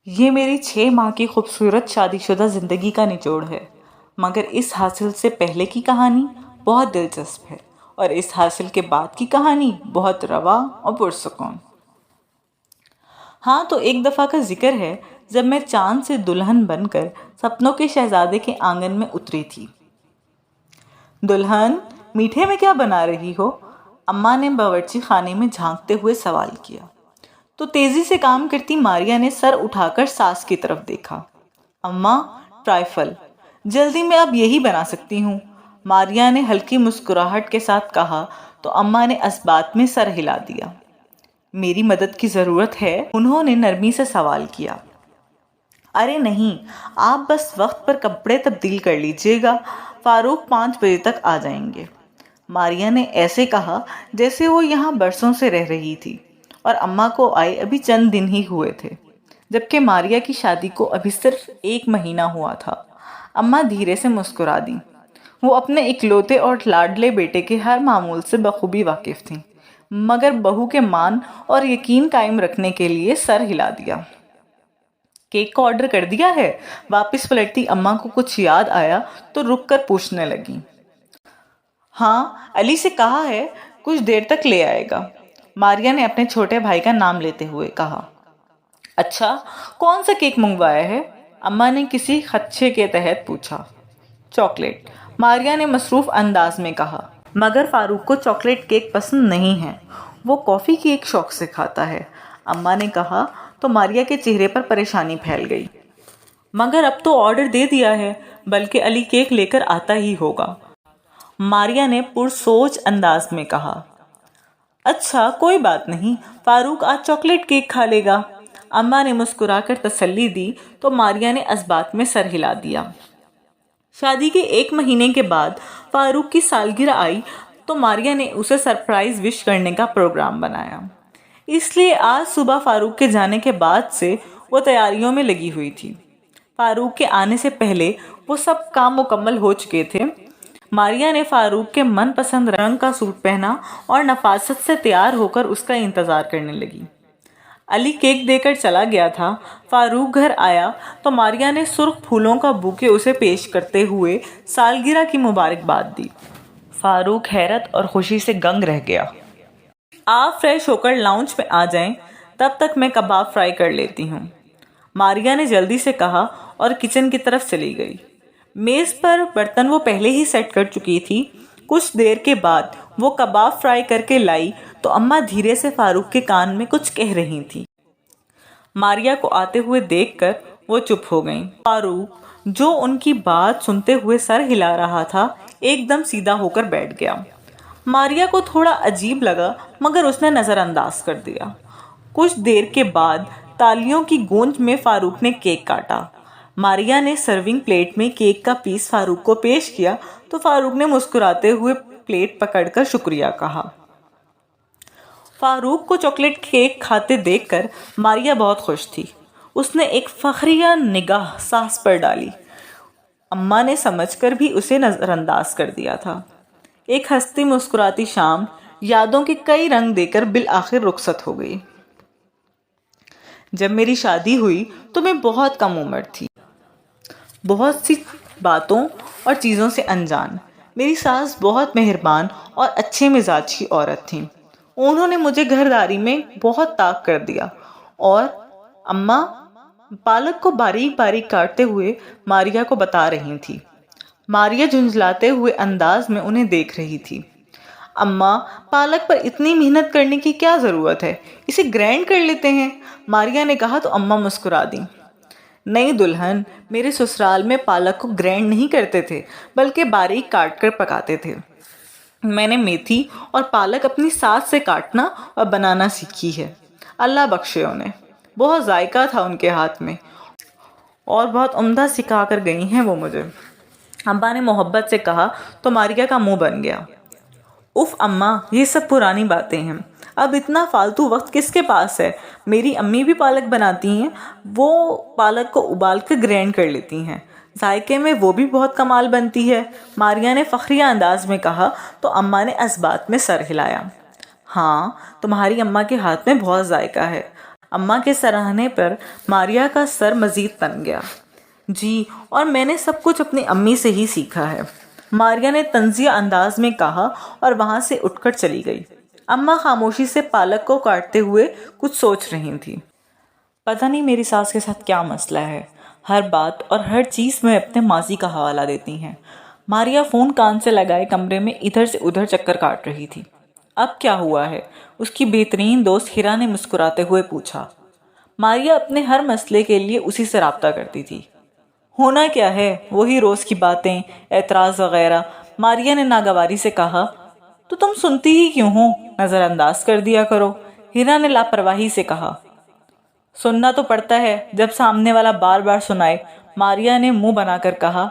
یہ میری 6 ماہ کی خوبصورت شادی شدہ زندگی کا نچوڑ ہے، مگر اس حاصل سے پہلے کی کہانی بہت دلچسپ ہے اور اس حاصل کے بعد کی کہانی بہت رواں اور پرسکون۔ ہاں، تو ایک دفعہ کا ذکر ہے جب میں چاند سے دلہن بن کر سپنوں کے شہزادے کے آنگن میں اتری تھی۔ دلہن، میٹھے میں کیا بنا رہی ہو؟ اماں نے باورچی خانے میں جھانکتے ہوئے سوال کیا تو تیزی سے کام کرتی ماریا نے سر اٹھا کر ساس کی طرف دیکھا۔ اماں، ٹرائفل، جلدی میں اب یہی بنا سکتی ہوں، ماریا نے ہلکی مسکراہٹ کے ساتھ کہا تو اماں نے اثبات میں سر ہلا دیا۔ میری مدد کی ضرورت ہے؟ انہوں نے نرمی سے سوال کیا۔ ارے نہیں، آپ بس وقت پر کپڑے تبدیل کر لیجئے گا، فاروق 5 بجے تک آ جائیں گے۔ ماریا نے ایسے کہا جیسے وہ یہاں برسوں سے رہ رہی تھی اور اماں کو آئے ابھی چند دن ہی ہوئے تھے، جبکہ ماریا کی شادی کو ابھی صرف 1 مہینہ ہوا تھا۔ اماں دھیرے سے مسکرا دیں۔ وہ اپنے اکلوتے اور لاڈلے بیٹے کے ہر معمول سے بخوبی واقف تھیں، مگر بہو کے مان اور یقین قائم رکھنے کے لیے سر ہلا دیا۔ کیک کا آرڈر کر دیا ہے؟ واپس پلٹتی اماں کو کچھ یاد آیا تو رک کر پوچھنے لگی۔ ہاں، علی سے کہا ہے، کچھ دیر تک لے آئے گا، ماریا نے اپنے چھوٹے بھائی کا نام لیتے ہوئے کہا۔ اچھا، کون سا کیک منگوایا ہے؟ اماں نے کسی خدشے کے تحت پوچھا۔ چاکلیٹ، ماریا نے مصروف انداز میں کہا، مگر فاروق کو چاکلیٹ کیک پسند نہیں ہے، وہ کافی کیک شوق سے کھاتا ہے، اماں نے کہا تو ماریا کے چہرے پر پریشانی پھیل گئی۔ مگر اب تو آرڈر دے دیا ہے، بلکہ علی کیک لے کر آتا ہی ہوگا، ماریا نے پرسوچ انداز میں کہا۔ اچھا، کوئی بات نہیں، فاروق آج چاکلیٹ کیک کھا لے گا، اماں نے مسکرا کر تسلی دی تو ماریا نے اثبات میں سر ہلا دیا۔ شادی کے 1 مہینے کے بعد فاروق کی سالگرہ آئی تو ماریا نے اسے سرپرائز وش کرنے کا پروگرام بنایا، اس لیے آج صبح فاروق کے جانے کے بعد سے وہ تیاریوں میں لگی ہوئی تھی۔ فاروق کے آنے سے پہلے وہ سب کام مکمل ہو چکے تھے۔ ماریا نے فاروق کے من پسند رنگ کا سوٹ پہنا اور نفاست سے تیار ہو کر اس کا انتظار کرنے لگی۔ علی کیک دے کر چلا گیا تھا۔ فاروق گھر آیا تو ماریا نے سرخ پھولوں کا بوکے اسے پیش کرتے ہوئے سالگرہ کی مبارکباد دی۔ فاروق حیرت اور خوشی سے گنگ رہ گیا۔ آپ فریش ہو کر لاؤنج میں آ جائیں، تب تک میں کباب فرائی کر لیتی ہوں، ماریا نے جلدی سے کہا اور کچن کی طرف چلی گئی۔ میز پر برتن وہ پہلے ہی سیٹ کر چکی تھی۔ کچھ دیر کے بعد وہ کباب فرائی کر کے لائی تو اماں دھیرے سے فاروق کے کان میں کچھ کہہ رہی تھی۔ ماریا کو آتے ہوئے دیکھ کر وہ چپ ہو گئیں۔ فاروق، جو ان کی بات سنتے ہوئے سر ہلا رہا تھا، ایک دم سیدھا ہو کر بیٹھ گیا۔ ماریا کو تھوڑا عجیب لگا، مگر اس نے نظر انداز کر دیا۔ کچھ دیر کے بعد تالیوں کی گونج میں فاروق نے کیک کاٹا۔ ماریا نے سرونگ پلیٹ میں کیک کا پیس فاروق کو پیش کیا تو فاروق نے مسکراتے ہوئے پلیٹ پکڑ کر شکریہ کہا۔ فاروق کو چاکلیٹ کیک کھاتے دیکھ کر ماریا بہت خوش تھی۔ اس نے ایک فخریہ نگاہ ساس پر ڈالی۔ اماں نے سمجھ کر بھی اسے نظر انداز کر دیا تھا۔ ایک ہنستی مسکراتی شام یادوں کے کئی رنگ دے کر بالآخر رخصت ہو گئی۔ جب میری شادی ہوئی تو میں بہت کم عمر تھی، بہت سی باتوں اور چیزوں سے انجان۔ میری ساس بہت مہربان اور اچھے مزاج کی عورت تھیں۔ انہوں نے مجھے گھرداری میں بہت طاق کر دیا۔ اور اماں پالک کو باریک باریک کاٹتے ہوئے ماریا کو بتا رہی تھی۔ ماریا جھنجھلاتے ہوئے انداز میں انہیں دیکھ رہی تھی۔ اماں، پالک پر اتنی محنت کرنے کی کیا ضرورت ہے، اسے گرائنڈ کر لیتے ہیں، ماریا نے کہا تو اماں مسکرا دیں۔ نہیں دلہن، میرے سسرال میں پالک کو گرائنڈ نہیں کرتے تھے، بلکہ باریک کاٹ کر پکاتے تھے۔ میں نے میتھی اور پالک اپنی ساس سے کاٹنا اور بنانا سیکھی ہے، اللہ بخشے انہیں، بہت ذائقہ تھا ان کے ہاتھ میں، اور بہت عمدہ سکھا کر گئی ہیں وہ مجھے، اماں نے محبت سے کہا تو ماریا کا منہ بن گیا۔ اف اماں، یہ سب پرانی باتیں ہیں، اب اتنا فالتو وقت کس کے پاس ہے؟ میری امی بھی پالک بناتی ہیں، وہ پالک کو ابال کر گرائنڈ کر لیتی ہیں، ذائقے میں وہ بھی بہت کمال بنتی ہے، ماریا نے فخریہ انداز میں کہا تو اماں نے اثبات میں سر ہلایا۔ ہاں، تمہاری اماں کے ہاتھ میں بہت ذائقہ ہے، اماں کے سراہنے پر ماریا کا سر مزید تن گیا۔ جی، اور میں نے سب کچھ اپنی امی سے ہی سیکھا ہے، ماریا نے طنزیہ انداز میں کہا اور وہاں سے اٹھ کر چلی گئی۔ اماں خاموشی سے پالک کو کاٹتے ہوئے کچھ سوچ رہی تھی۔ پتہ نہیں میری ساس کے ساتھ کیا مسئلہ ہے، ہر بات اور ہر چیز میں اپنے ماضی کا حوالہ دیتی ہیں۔ ماریا فون کان سے لگائے کمرے میں ادھر سے ادھر چکر کاٹ رہی تھی۔ اب کیا ہوا ہے؟ اس کی بہترین دوست ہیرا نے مسکراتے ہوئے پوچھا۔ ماریا اپنے ہر مسئلے کے لیے اسی سے رابطہ کرتی تھی۔ ہونا کیا ہے، وہی روز کی باتیں، اعتراض وغیرہ۔ ماریا نے ناگواری سے کہا، تو تم سنتی ہی کیوں ہو؟ نظر انداز کر دیا کرو۔ ہیرا نے لاپرواہی سے کہا۔ سننا تو پڑتا ہے جب سامنے والا بار بار سنائے، ماریا نے منہ بنا کر کہا۔